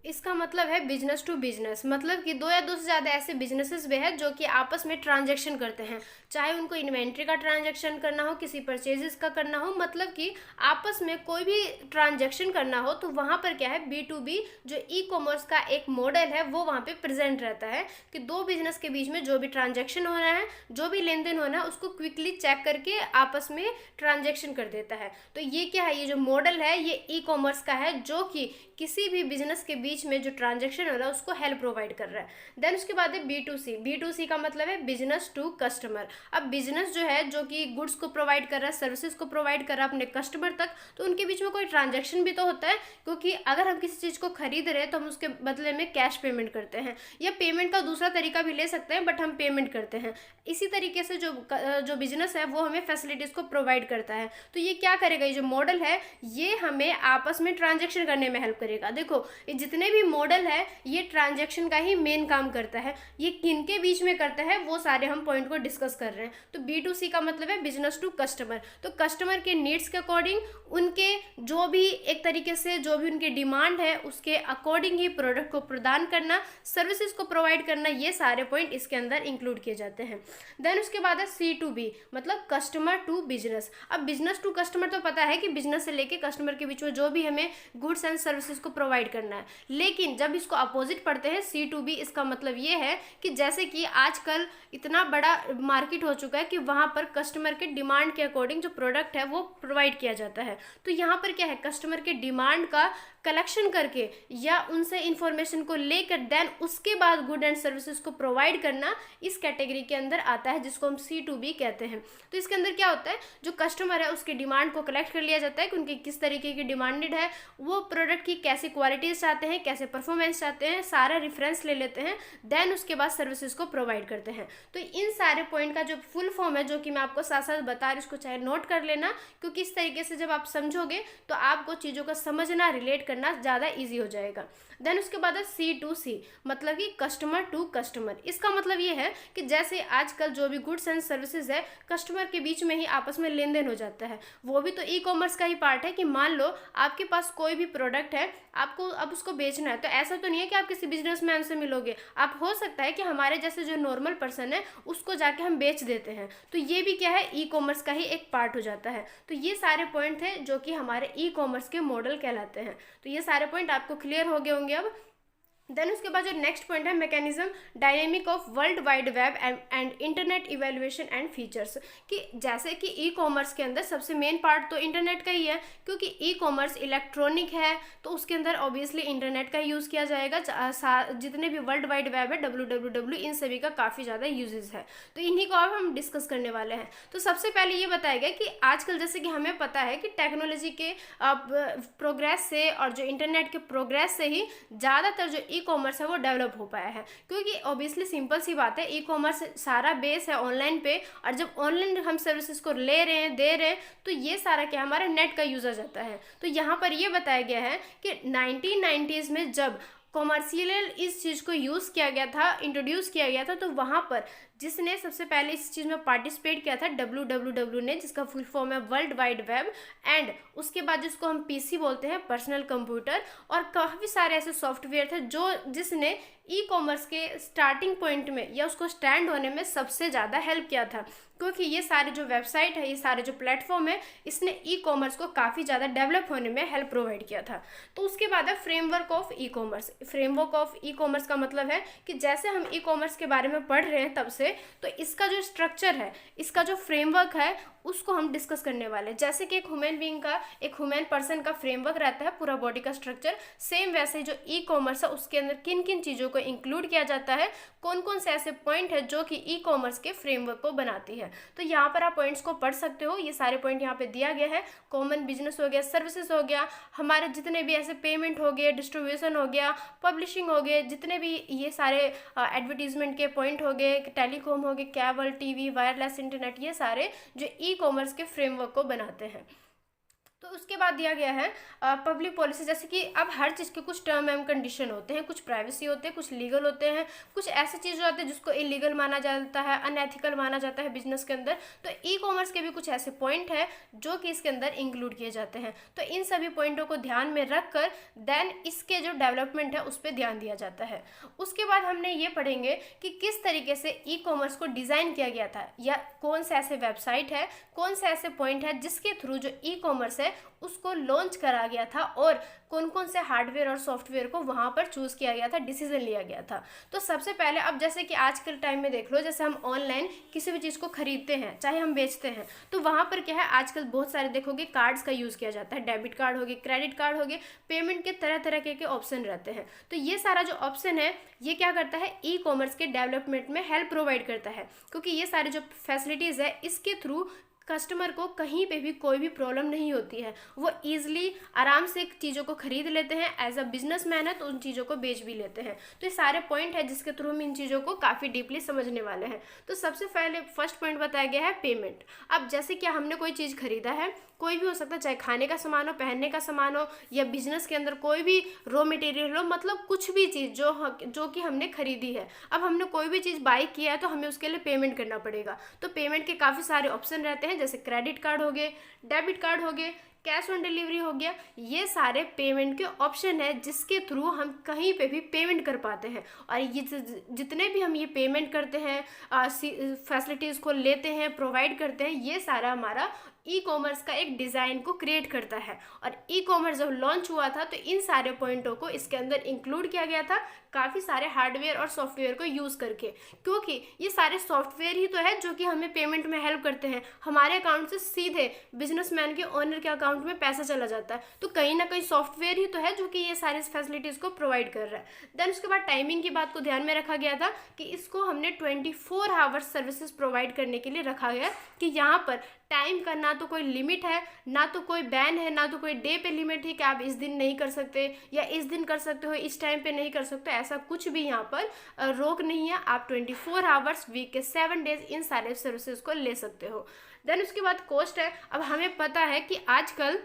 इसका मतलब है बिजनेस टू बिजनेस, मतलब कि दो या दो से ज़्यादा ऐसे बिजनेसेस भी हैं जो कि आपस में ट्रांजैक्शन करते हैं, चाहे उनको इन्वेंट्री का ट्रांजैक्शन करना हो, किसी परचेजेस का करना हो, मतलब कि आपस में कोई भी ट्रांजैक्शन करना हो, तो वहाँ पर क्या है B2B जो ई कॉमर्स का एक मॉडल है वो वहाँ पे प्रेजेंट रहता है कि दो बिजनेस के बीच में जो भी ट्रांजैक्शन हो रहा है, जो भी लेन देन होना है, उसको क्विकली चेक करके आपस में ट्रांजैक्शन कर देता है। तो ये क्या है, ये जो मॉडल है ये ई कॉमर्स का है, जो कि किसी भी बिजनेस के बीच में जो ट्रांजैक्शन हो रहा है उसको हेल्प प्रोवाइड कर रहा है। देन उसके बाद है B2C का मतलब है बिजनेस टू कस्टमर। अब बिजनेस जो है जो कि गुड्स को प्रोवाइड कर रहा है, सर्विसेज को प्रोवाइड कर रहा है अपने कस्टमर तक, तो उनके बीच में कोई ट्रांजैक्शन भी तो होता है, क्योंकि अगर हम किसी चीज़ को खरीद रहे हैं तो हम उसके बदले में कैश पेमेंट करते हैं, या पेमेंट का दूसरा तरीका भी ले सकते हैं, बट हम पेमेंट करते हैं। इसी तरीके से जो बिजनेस है वो हमें फैसिलिटीज़ को प्रोवाइड करता है। तो ये क्या करेगा, ये जो मॉडल है ये हमें आपस में ट्रांजैक्शन करने में हेल्प करेगा। देखो ये जितने भी मॉडल है ये ट्रांजैक्शन का ही मेन काम करता है। ये किनके बीच में करता है वो सारे हम पॉइंट को डिस्कस कर रहे हैं। तो B2C का मतलब है बिजनेस टू कस्टमर। तो कस्टमर के नीड्स के अकॉर्डिंग, उनके जो भी एक तरीके से जो भी उनकी डिमांड है उसके अकॉर्डिंग ही प्रोडक्ट को प्रदान करना, सर्विसेज को प्रोवाइड करना, ये सारे पॉइंट इसके अंदर इंक्लूड किए जाते हैं। देन उसके बाद है C2B मतलब कस्टमर टू बिजनेस। अब बिजनेस टू कस्टमर तो पता है कि बिजनेस से लेके कस्टमर के बीच में जो भी हमें गुड्स एंड सर्विसेज को प्रोवाइड करना है, लेकिन जब इसको अपोजिट पढ़ते हैं C2B, इसका मतलब ये है कि जैसे कि आजकल इतना बड़ा मार्केट हो चुका है कि वहाँ पर कस्टमर के डिमांड के अकॉर्डिंग जो प्रोडक्ट है वो प्रोवाइड किया जाता है। तो यहाँ पर क्या है, कस्टमर के डिमांड का कलेक्शन करके या उनसे इंफॉर्मेशन को लेकर देन उसके बाद गुड एंड सर्विसेज को प्रोवाइड करना इस कैटेगरी के अंदर आता है, जिसको हम C2B कहते हैं। तो इसके अंदर क्या होता है, जो कस्टमर है उसके डिमांड को कलेक्ट कर लिया जाता है कि उनकी किस तरीके की डिमांडेड है, वो प्रोडक्ट की कैसी क्वालिटीज चाहते हैं, कैसे परफॉर्मेंस चाहते हैं, सारा रेफरेंस ले लेते हैं, देन उसके बाद सर्विसेज को प्रोवाइड करते हैं। तो इन सारे पॉइंट का जो फुल फॉर्म है, जो कि मैं आपको साथ साथ बता रही हूँ, उसको चाहे नोट कर लेना, क्योंकि इस तरीके से जब आप समझोगे तो आपको चीज़ों का समझना, रिलेट करना ज़्यादा ईजी हो जाएगा। देन उसके बाद है C2C, मतलब कि कस्टमर टू कस्टमर। इसका मतलब ये है कि जैसे आजकल जो भी गुड्स एंड सर्विसेज है कस्टमर के बीच में ही आपस में लेन देन हो जाता है, वो भी तो ई-कॉमर्स का ही पार्ट है। कि मान लो आपके पास कोई भी प्रोडक्ट है, आपको अब उसको बेचना है, तो ऐसा तो नहीं है कि आप किसी बिजनेसमैन से मिलोगे, आप हो सकता है कि हमारे जैसे जो नॉर्मल पर्सन है उसको जाके हम बेच देते हैं, तो ये भी क्या है, ई-कॉमर्स का ही एक पार्ट हो जाता है। तो ये सारे पॉइंट थे जो कि हमारे ई-कॉमर्स के मॉडल कहलाते हैं। तो ये सारे पॉइंट आपको क्लियर हो गए होंगे अब। देन उसके बाद जो नेक्स्ट पॉइंट है, mechanism dynamic of world wide web and internet evaluation and features. कि जैसे कि ई कॉमर्स के अंदर सबसे मेन पार्ट तो इंटरनेट का ही है, क्योंकि ई कॉमर्स इलेक्ट्रॉनिक है तो उसके अंदर ऑब्वियसली इंटरनेट का यूज़ किया जाएगा। जितने भी वर्ल्ड वाइड वेब है, WWW, इन सभी का काफ़ी ज़्यादा यूजेस है, तो इन्हीं को अब हम डिस्कस करने वाले हैं। तो सबसे पहले ये बताया गया कि आजकल जैसे कि हमें पता है कि टेक्नोलॉजी के प्रोग्रेस से और जो इंटरनेट के प्रोग्रेस से ही ज़्यादातर जो ई कॉमर्स है वो डेवलप हो पाया है, क्योंकि ऑब्वियसली सिंपल सी बात है, ई कॉमर्स सारा बेस है ऑनलाइन पे, और जब ऑनलाइन हम सर्विसेज को ले रहे हैं, दे रहे हैं, तो ये सारा क्या हमारा नेट का यूज़ आ जाता है। तो यहाँ पर ये बताया गया है कि 1990s में जब कॉमर्शियल इस चीज़ को यूज़ किया गया था, इंट्रोड्यूस किया गया था, तो वहाँ पर जिसने सबसे पहले इस चीज़ में पार्टिसिपेट किया था WWW ने, जिसका फुल फॉर्म है वर्ल्ड वाइड वेब, एंड उसके बाद जिसको हम PC बोलते हैं, पर्सनल कंप्यूटर, और काफ़ी सारे ऐसे सॉफ्टवेयर थे जिसने ई कॉमर्स के स्टार्टिंग पॉइंट में या उसको स्टैंड होने में सबसे ज़्यादा हेल्प किया था, क्योंकि ये सारे जो वेबसाइट है, ये सारे जो प्लेटफॉर्म है, इसने ई कॉमर्स को काफ़ी ज़्यादा डेवलप होने में हेल्प प्रोवाइड किया था। तो उसके बाद है framework of e commerce. Framework of e commerce का मतलब है कि जैसे हम ई कॉमर्स के बारे में पढ़ रहे हैं तब से, तो इसका जो स्ट्रक्चर है, इसका जो फ्रेमवर्क है, उसको हम डिस्कस करने वाले हैं। जैसे कि एक ह्यूमन बीइंग का, एक ह्यूमन पर्सन का फ्रेमवर्क रहता है, पूरा बॉडी का स्ट्रक्चर, सेम वैसे ही जो ई कॉमर्स है उसके अंदर किन किन चीज़ों को इंक्लूड किया जाता है, कौन कौन से ऐसे पॉइंट है जो कि ई कॉमर्स के फ्रेमवर्क को बनाती है। तो यहाँ पर आप पॉइंट्स को पढ़ सकते हो, ये सारे पॉइंट यहाँ पे दिया गया है। कॉमन बिजनेस हो गया, सर्विसेज हो गया, हमारे जितने भी ऐसे पेमेंट हो गए, डिस्ट्रीब्यूशन हो गया, पब्लिशिंग हो गए, जितने भी ये सारे एडवर्टीजमेंट के पॉइंट हो गए, टेलीकॉम हो गए, केबल टीवी, वायरलेस इंटरनेट, ये सारे जो ई कॉमर्स के फ्रेमवर्क को बनाते हैं। तो उसके बाद दिया गया है पब्लिक पॉलिसी। जैसे कि अब हर चीज़ के कुछ टर्म एंड कंडीशन होते हैं, कुछ प्राइवेसी होते हैं, कुछ लीगल होते हैं, कुछ ऐसी चीज़ें होती हैं जिसको इलीगल माना जाता है, अनएथिकल माना जाता है बिजनेस के अंदर। तो ई कॉमर्स के भी कुछ ऐसे पॉइंट हैं जो कि इसके अंदर इंक्लूड किए जाते हैं। तो इन सभी पॉइंटों को ध्यान में रख कर देन इसके जो डेवलपमेंट है उस पर ध्यान दिया जाता है। उसके बाद हमने ये पढ़ेंगे कि किस तरीके से ई कॉमर्स को डिज़ाइन किया गया था, या कौन से ऐसे वेबसाइट है, कौन से ऐसे पॉइंट है जिसके थ्रू जो ई कॉमर्स है उसको लॉन्च करा गया था, और कौन कौन से हार्डवेयर और सॉफ्टवेयर को वहाँ पर चूज़ किया गया था, डिसीजन लिया गया था। तो सबसे पहले अब जैसे कि आजकल टाइम में देख लो, जैसे हम ऑनलाइन किसी भी चीज़ को खरीदते हैं, चाहे हम बेचते हैं, तो वहाँ पर क्या है, आजकल बहुत सारे देखोगे कार्ड्स का यूज़ किया जाता है, डेबिट कार्ड हो गए, क्रेडिट कार्ड हो गए, पेमेंट के तरह तरह के ऑप्शन रहते हैं। तो ये सारा जो ऑप्शन है ये क्या करता है, ई कॉमर्स के डेवलपमेंट में हेल्प प्रोवाइड करता है, क्योंकि ये सारे जो फैसिलिटीज़ है इसके थ्रू कस्टमर को कहीं पे भी कोई भी प्रॉब्लम नहीं होती है, वो ईजिली आराम से चीज़ों को खरीद लेते हैं। एज अ बिजनेसमैन है तो उन चीज़ों को बेच भी लेते हैं। तो ये सारे पॉइंट है जिसके थ्रू हम इन चीज़ों को काफ़ी डीपली समझने वाले हैं। तो सबसे पहले फर्स्ट पॉइंट बताया गया है पेमेंट। अब जैसे कि हमने कोई चीज़ खरीदा है, कोई भी हो सकता है, चाहे खाने का सामान हो, पहनने का सामान हो, या बिजनेस के अंदर कोई भी रॉ मटेरियल हो, मतलब कुछ भी चीज़ जो कि हमने खरीदी है। अब हमने कोई भी चीज़ बाई किया है तो हमें उसके लिए पेमेंट करना पड़ेगा। तो पेमेंट के काफ़ी सारे ऑप्शन रहते हैं, जैसे क्रेडिट कार्ड हो गए, डेबिट कार्ड हो गए, कैश ऑन डिलीवरी हो गया। ये सारे पेमेंट के ऑप्शन है जिसके थ्रू हम कहीं पे भी पेमेंट कर पाते हैं। और ये जितने भी हम ये पेमेंट करते हैं, फैसिलिटीज़ को लेते हैं, प्रोवाइड करते हैं, ये सारा हमारा ई कॉमर्स का एक डिज़ाइन को क्रिएट करता है। और ई कॉमर्स जब लॉन्च हुआ था तो इन सारे पॉइंटों को इसके अंदर इंक्लूड किया गया था, काफ़ी सारे हार्डवेयर और सॉफ्टवेयर को यूज़ करके, क्योंकि ये सारे सॉफ्टवेयर ही तो है जो कि हमें पेमेंट में हेल्प करते हैं। हमारे अकाउंट से सीधे बिजनेसमैन के ओनर के अकाउंट में पैसा चला जाता है, तो कहीं ना कहीं सॉफ्टवेयर ही तो है जो कि ये सारी फैसिलिटीज़ को प्रोवाइड कर रहा है। देन उसके बाद टाइमिंग की बात को ध्यान में रखा गया था कि इसको हमने 24 आवर्स सर्विसेज प्रोवाइड करने के लिए रखा गया कि यहाँ पर टाइम का ना तो कोई लिमिट है, ना तो कोई बैन है, ना तो कोई डे पे लिमिट है कि आप इस दिन नहीं कर सकते या इस दिन कर सकते हो, इस टाइम पे नहीं कर सकते। ऐसा कुछ भी यहाँ पर रोक नहीं है। आप 24 आवर्स वीक के 7 डेज इन सारे सर्विसेज को ले सकते हो। देन उसके बाद कॉस्ट है। अब हमें पता है कि आजकल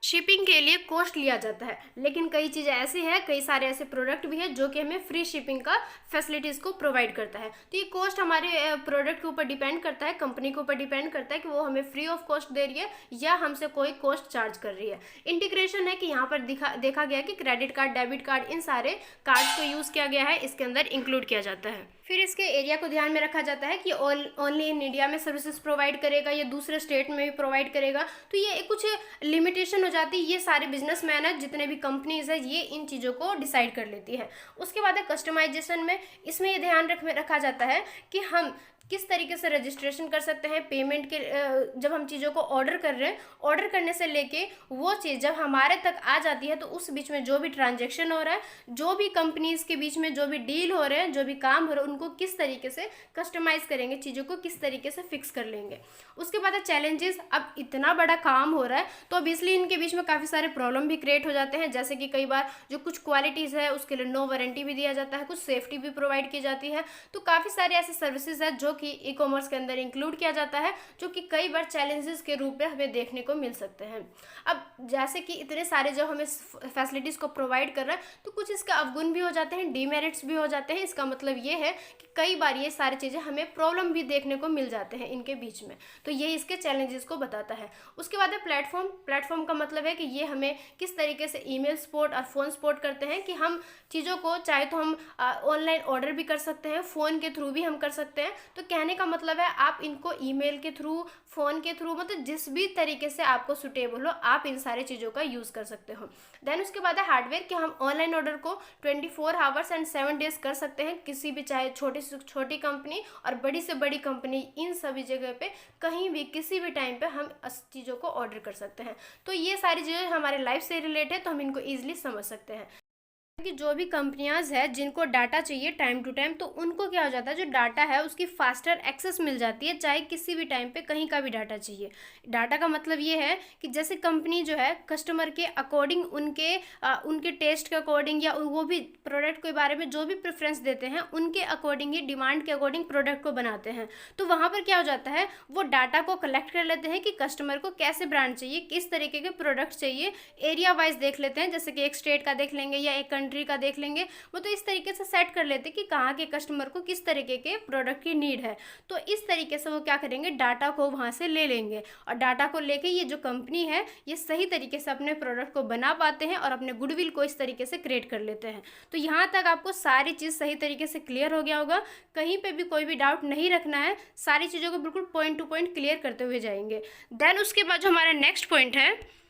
शिपिंग के लिए कॉस्ट लिया जाता है, लेकिन कई चीज़ें ऐसी हैं, कई सारे ऐसे प्रोडक्ट भी हैं जो कि हमें फ्री शिपिंग का फैसिलिटीज़ को प्रोवाइड करता है। तो ये कॉस्ट हमारे प्रोडक्ट के ऊपर डिपेंड करता है, कंपनी के ऊपर डिपेंड करता है कि वो हमें फ्री ऑफ कॉस्ट दे रही है या हमसे कोई कॉस्ट चार्ज कर रही है। इंटीग्रेशन है कि यहाँ पर देखा गया कि क्रेडिट कार्ड, डेबिट कार्ड, इन सारे कार्ड्स को यूज़ किया गया है, इसके अंदर इंक्लूड किया जाता है। फिर इसके एरिया को ध्यान में रखा जाता है कि ओनली इन इंडिया में सर्विसेज प्रोवाइड करेगा या दूसरे स्टेट में भी प्रोवाइड करेगा। तो ये कुछ लिमिटेशन हो जाती है। ये सारे बिजनेसमैन है, जितने भी कंपनीज है, ये इन चीज़ों को डिसाइड कर लेती है। उसके बाद है कस्टमाइजेशन में। इसमें ये ध्यान रखा जाता है कि हम किस तरीके से रजिस्ट्रेशन कर सकते हैं पेमेंट के। जब हम चीज़ों को ऑर्डर कर रहे हैं, ऑर्डर करने से लेके वो चीज़ जब हमारे तक आ जाती है तो उस बीच में जो भी ट्रांजैक्शन हो रहा है, जो भी कंपनीज़ के बीच में जो भी डील हो रहे हैं, जो भी काम हो रहा है, उनको किस तरीके से कस्टमाइज़ करेंगे, चीज़ों को किस तरीके से फिक्स कर लेंगे। उसके बाद है चैलेंजेस। अब इतना बड़ा काम हो रहा है तो ऑब्वियसली इनके बीच में काफ़ी सारे प्रॉब्लम भी क्रिएट हो जाते हैं, जैसे कि कई बार जो कुछ क्वालिटीज़ है उसके लिए नो वारंटी भी दिया जाता है, कुछ सेफ्टी भी प्रोवाइड की जाती है। तो काफ़ी सारे ऐसे सर्विसेज है जो कि ई कॉमर्स के अंदर इंक्लूड किया जाता है, जो कि कई बार चैलेंजेस के रूप में हमें देखने को मिल सकते हैं। अब जैसे कि इतने सारे जब हमें फैसिलिटीज़ को प्रोवाइड कर रहा है तो कुछ इसके अवगुण भी हो जाते हैं, डीमेरिट्स भी हो जाते हैं। इसका मतलब ये है कि कई बार ये सारी चीज़ें हमें प्रॉब्लम भी देखने को मिल जाते हैं इनके बीच में, तो ये इसके चैलेंजेस को बताता है। उसके बाद है प्लेटफॉर्म। प्लेटफॉर्म का मतलब है कि ये हमें किस तरीके से ईमेल सपोर्ट और फ़ोन सपोर्ट करते हैं कि हम चीज़ों को चाहे तो हम ऑनलाइन ऑर्डर भी कर सकते हैं, फ़ोन के थ्रू भी हम कर सकते हैं। तो कहने का मतलब है आप इनको ईमेल के थ्रू, फ़ोन के थ्रू, मतलब जिस भी तरीके से आपको सुटेबल हो आप इन सारी चीज़ों का यूज़ कर सकते हो। देन उसके बाद है हार्डवेयर कि हम ऑनलाइन ऑर्डर को 24 आवर्स एंड 7 डेज कर सकते हैं, किसी भी, चाहे छोटी से छोटी कंपनी और बड़ी से बड़ी कंपनी, इन सभी जगह पे कहीं भी किसी भी टाइम पे हम चीज़ों को ऑर्डर कर सकते हैं। तो ये सारी चीज़ें हमारे लाइफ से रिलेटेड है, तो हम इनको ईजिली समझ सकते हैं कि जो भी कंपनियां हैं जिनको डाटा चाहिए टाइम टू टाइम, तो उनको क्या हो जाता है, जो डाटा है उसकी फास्टर एक्सेस मिल जाती है, चाहे किसी भी टाइम पे कहीं का भी डाटा चाहिए। डाटा का मतलब ये है कि जैसे कंपनी जो है कस्टमर के अकॉर्डिंग, उनके टेस्ट के अकॉर्डिंग, या वो भी प्रोडक्ट के बारे में जो भी प्रेफरेंस देते हैं उनके अकॉर्डिंग ही, डिमांड के अकॉर्डिंग प्रोडक्ट को बनाते हैं। तो वहाँ पर क्या हो जाता है, वो डाटा को कलेक्ट कर लेते हैं कि कस्टमर को कैसे ब्रांड चाहिए, किस तरीके के प्रोडक्ट चाहिए, एरिया वाइज देख लेते हैं, जैसे कि एक स्टेट का देख लेंगे या एक कंट्री का देख लेंगे। वो तो इस तरीके से सेट कर लेते कि कहाँ के कस्टमर को किस तरीके के प्रोडक्ट की नीड है। तो इस तरीके से वो क्या करेंगे, डाटा को वहाँ से ले लेंगे, और डाटा को लेके ये जो कंपनी है ये सही तरीके से अपने प्रोडक्ट को बना पाते हैं और अपने गुडविल को इस तरीके से क्रिएट कर लेते हैं। तो यहाँ तक आपको सारी चीज़ सही तरीके से क्लियर हो गया होगा, कहीं पर भी कोई भी डाउट नहीं रखना है, सारी चीज़ों को बिल्कुल पॉइंट टू पॉइंट क्लियर करते हुए जाएंगे। देन उसके बाद जो हमारा नेक्स्ट पॉइंट है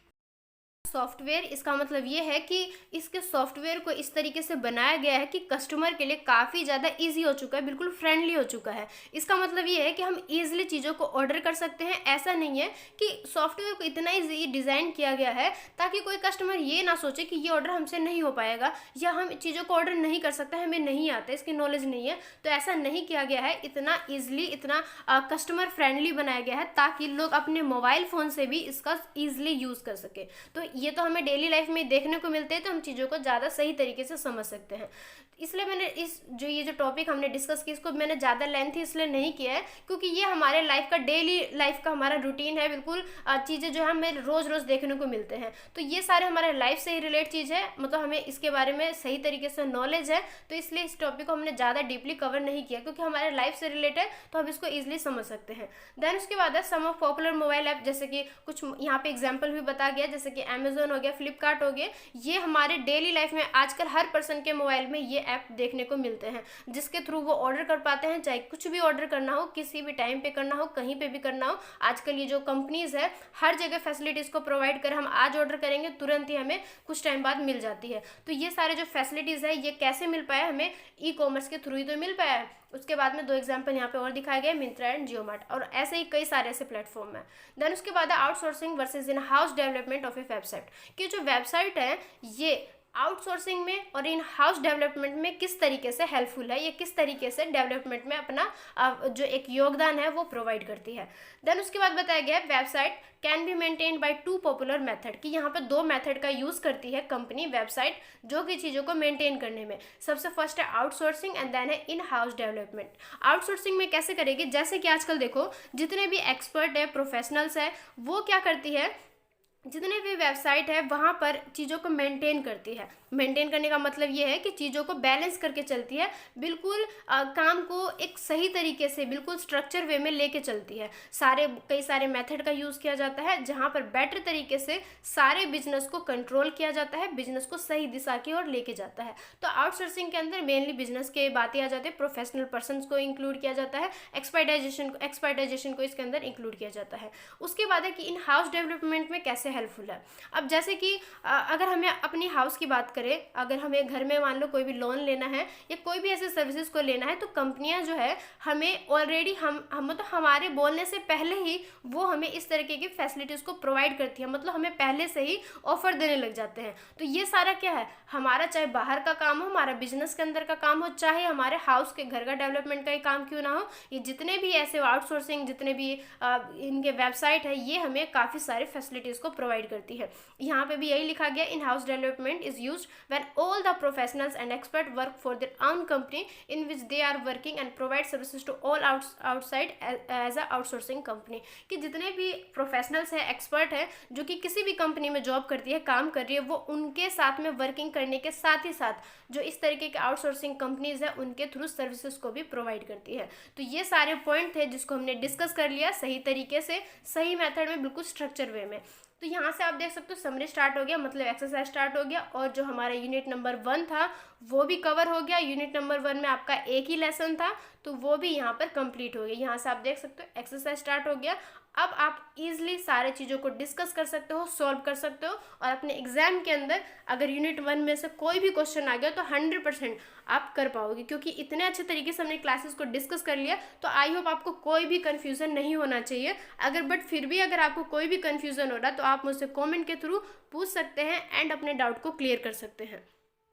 सॉफ्टवेयर। इसका मतलब ये है कि इसके सॉफ्टवेयर को इस तरीके से बनाया गया है कि कस्टमर के लिए काफ़ी ज़्यादा इजी हो चुका है, बिल्कुल फ्रेंडली हो चुका है। इसका मतलब ये है कि हम ईजिली चीज़ों को ऑर्डर कर सकते हैं। ऐसा नहीं है कि सॉफ्टवेयर को इतना ईजी डिज़ाइन किया गया है ताकि कोई कस्टमर ये ना सोचे कि ये ऑर्डर हमसे नहीं हो पाएगा या हम चीज़ों को ऑर्डर नहीं कर सकते, हमें नहीं आता, इसकी नॉलेज नहीं है। तो ऐसा नहीं किया गया है, इतना ईजिली, इतना कस्टमर फ्रेंडली बनाया गया है ताकि लोग अपने मोबाइल फ़ोन से भी इसका ईजिली यूज़ कर सके। तो ये तो हमें डेली लाइफ में देखने को मिलते हैं, तो हम चीज़ों को ज़्यादा सही तरीके से समझ सकते हैं। इसलिए मैंने ये जो टॉपिक हमने डिस्कस की, इसको मैंने ज़्यादा लेंथ इसलिए नहीं किया है क्योंकि ये हमारे लाइफ का, डेली लाइफ का हमारा रूटीन है, बिल्कुल चीज़ें जो हमें रोज़ रोज़ देखने को मिलते हैं। तो ये सारे हमारे लाइफ से ही रिलेट चीज़ है, मतलब हमें इसके बारे में सही तरीके से नॉलेज है, तो इसलिए इस टॉपिक को हमने ज़्यादा डीपली कवर नहीं किया क्योंकि हमारे लाइफ से रिलेटेड है, तो हम इसको ईजिली समझ सकते हैं। देन उसके बाद है सम ऑफ पॉपुलर मोबाइल ऐप, जैसे कि कुछ यहाँ पे एग्जाम्पल भी बताया गया, जैसे कि Amazon अमेजोन हो गया, फ्लिपकार्ट हो गया, ये हमारे डेली लाइफ में आजकल हर पर्सन के मोबाइल में ये ऐप देखने को मिलते हैं, जिसके थ्रू वो ऑर्डर कर पाते हैं। चाहे कुछ भी ऑर्डर करना हो, किसी भी टाइम पे करना हो, कहीं पे भी करना हो, आजकल ये जो कंपनीज है हर जगह फैसिलिटीज़ को प्रोवाइड कर, हम आज ऑर्डर करेंगे तुरंत ही हमें कुछ टाइम बाद मिल जाती है। तो ये सारे जो फैसिलिटीज़ है ये कैसे मिल पाया, हमें ई कॉमर्स के थ्रू ही तो मिल पाया है। उसके बाद में 2 एग्जांपल यहाँ पे और दिखाए गए, मिंत्रा एंड जियोमार्ट, और ऐसे ही कई सारे ऐसे प्लेटफॉर्म है। देन उसके बाद है outsourcing versus in house development of A website, कि जो वेबसाइट है ये आउटसोर्सिंग में और इन हाउस डेवलपमेंट में किस तरीके से हेल्पफुल है, ये किस तरीके से डेवलपमेंट में अपना जो एक योगदान है वो प्रोवाइड करती है। देन उसके बाद बताया गया website can be maintained by 2 popular method, कि यहाँ पे 2 मेथड का यूज़ करती है कंपनी वेबसाइट जो कि चीज़ों को मेंटेन करने में। सबसे फर्स्ट है आउटसोर्सिंग एंड देन है इन हाउस डेवलपमेंट। आउटसोर्सिंग में कैसे करेगी, जैसे कि आजकल देखो जितने भी एक्सपर्ट है, प्रोफेशनल्स है, वो क्या करती है, जितने भी वेबसाइट है वहाँ पर चीज़ों को मेंटेन करती है। मेंटेन करने का मतलब ये है कि चीज़ों को बैलेंस करके चलती है, बिल्कुल काम को एक सही तरीके से बिल्कुल स्ट्रक्चर वे में लेके चलती है। कई सारे मेथड का यूज़ किया जाता है जहाँ पर बेटर तरीके से सारे बिजनेस को कंट्रोल किया जाता है, बिजनेस को सही दिशा की ओर लेके जाता है। तो आउटसोर्सिंग के अंदर मेनली बिजनेस के बातें आ जाती है, प्रोफेशनल पर्सन को इंक्लूड किया जाता है, एक्सपर्टाइजेशन को इसके अंदर इंक्लूड किया जाता है। उसके बाद है कि इन हाउस डेवलपमेंट में कैसे हेल्पफुल है। अब जैसे कि अगर हमें अपनी हाउस की बात करें, अगर हमें घर में मान लो कोई भी लोन लेना है या कोई भी ऐसे सर्विसेज को लेना है, तो कंपनियां जो है हमें ऑलरेडी हम मतलब हमारे बोलने से पहले ही वो हमें इस तरीके की फैसिलिटीज़ को प्रोवाइड करती है, मतलब हमें पहले से ही ऑफर देने लग जाते हैं। तो ये सारा क्या है, हमारा चाहे बाहर का काम हो, हमारा बिजनेस के अंदर का काम हो, चाहे हमारे हाउस के घर का डेवलपमेंट का ही काम क्यों ना हो, ये जितने भी ऐसे आउटसोर्सिंग जितने भी इनके वेबसाइट है ये हमें काफ़ी सारे फैसिलिटीज़ को प्रोवाइड करती है। यहाँ पे भी यही लिखा गया, in house development is used when all the professionals and expert work for their own company in which they are working and provide services to all outside as a outsourcing company, कि जितने भी professionals हैं, expert हैं, जो कि किसी भी company में जॉब करती है, काम कर रही है, वो उनके साथ में वर्किंग करने के साथ ही साथ जो इस तरीके के आउटसोर्सिंग कंपनीज है उनके थ्रू सर्विसेज को भी प्रोवाइड करती है। तो ये सारे पॉइंट थे जिसको हमने डिस्कस कर लिया सही तरीके से, सही मेथड में, बिल्कुल स्ट्रक्चर वे में। तो यहाँ से आप देख सकते हो समरी स्टार्ट हो गया, मतलब एक्सरसाइज स्टार्ट हो गया, और जो हमारा यूनिट नंबर 1 था वो भी कवर हो गया। यूनिट नंबर 1 में आपका एक ही लेसन था तो वो भी यहाँ पर कंप्लीट हो गया। यहाँ से आप देख सकते हो एक्सरसाइज स्टार्ट हो गया। अब आप इजीली सारे चीज़ों को डिस्कस कर सकते हो, सॉल्व कर सकते हो, और अपने एग्जाम के अंदर अगर यूनिट 1 में से कोई भी क्वेश्चन आ गया तो 100% आप कर पाओगे, क्योंकि इतने अच्छे तरीके से हमने क्लासेस को डिस्कस कर लिया। तो आई होप आपको कोई भी कन्फ्यूज़न नहीं होना चाहिए। फिर भी अगर आपको कोई भी कन्फ्यूज़न हो रहा है तो आप मुझसे कॉमेंट के थ्रू पूछ सकते हैं एंड अपने डाउट को क्लियर कर सकते हैं।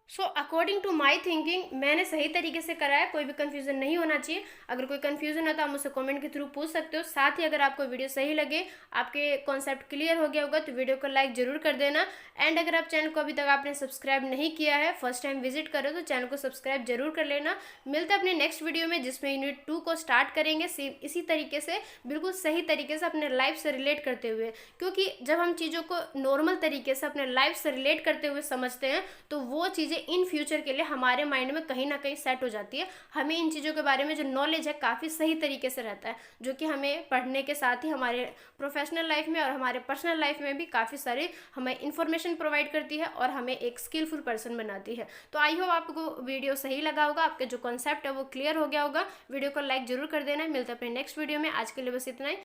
So according to my thinking मैंने सही तरीके से कराया, कोई भी कन्फ्यूज़न नहीं होना चाहिए। अगर कोई कन्फ्यूज़न है तो आप मुझसे कमेंट के थ्रू पूछ सकते हो। साथ ही अगर आपको वीडियो सही लगे, आपके कॉन्सेप्ट क्लियर हो गया होगा, तो वीडियो को लाइक ज़रूर कर देना। एंड अगर आप चैनल को अभी तक आपने सब्सक्राइब नहीं किया है, फर्स्ट टाइम विजिट करो, तो चैनल को सब्सक्राइब जरूर कर लेना। मिलते हैं अपने नेक्स्ट वीडियो में जिसमें यूनिट 2 को स्टार्ट करेंगे सेम इसी तरीके से, बिल्कुल सही तरीके से अपने लाइफ से रिलेट करते हुए, क्योंकि जब हम चीज़ों को नॉर्मल तरीके से अपने लाइफ से रिलेट करते हुए समझते हैं तो वो चीज़ें इन फ्यूचर के लिए हमारे माइंड में कहीं ना कहीं सेट हो जाती है। हमें इन चीज़ों के बारे में जो नॉलेज है काफ़ी सही तरीके से रहता है, जो कि हमें पढ़ने के साथ ही हमारे प्रोफेशनल लाइफ में और हमारे पर्सनल लाइफ में भी काफ़ी सारी हमें इन्फॉर्मेशन प्रोवाइड करती है और हमें एक स्किलफुल पर्सन बनाती है। तो आई होप आपको वीडियो सही लगा होगा, आपके जो कॉन्सेप्ट है वो क्लियर हो गया होगा। वीडियो को लाइक जरूर कर देना। मिलते हैं अपने नेक्स्ट वीडियो में। आज के लिए बस इतना ही।